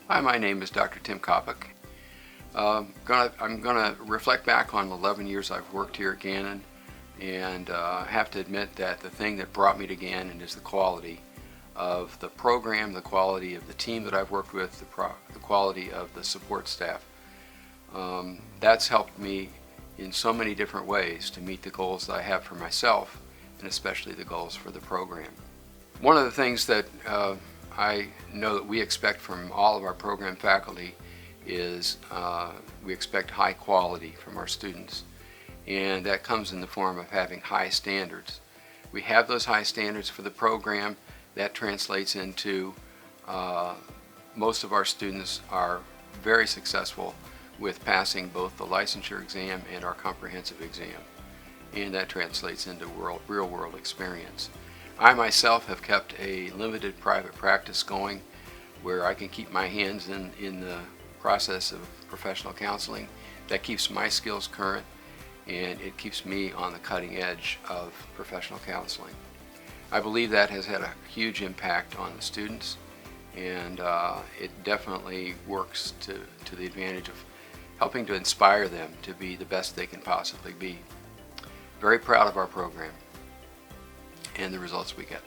Hi, my name is Dr. Tim Coppock. I'm going to reflect back on the 11 years I've worked here at Gannon, and have to admit that the thing that brought me to Gannon is the quality of the program, the quality of the team that I've worked with, the quality of the support staff. That's helped me in so many different ways to meet the goals that I have for myself, and especially the goals for the program. One of the things that I know that we expect from all of our program faculty is we expect high quality from our students, and that comes in the form of having high standards. We have those high standards for the program. That translates into most of our students are very successful with passing both the licensure exam and our comprehensive exam, and that translates into real-world experience. I myself have kept a limited private practice going where I can keep my hands in the process of professional counseling. That keeps my skills current, and it keeps me on the cutting edge of professional counseling. I believe that has had a huge impact on the students, and it definitely works to the advantage of helping to inspire them to be the best they can possibly be. Very proud of our program and the results we get.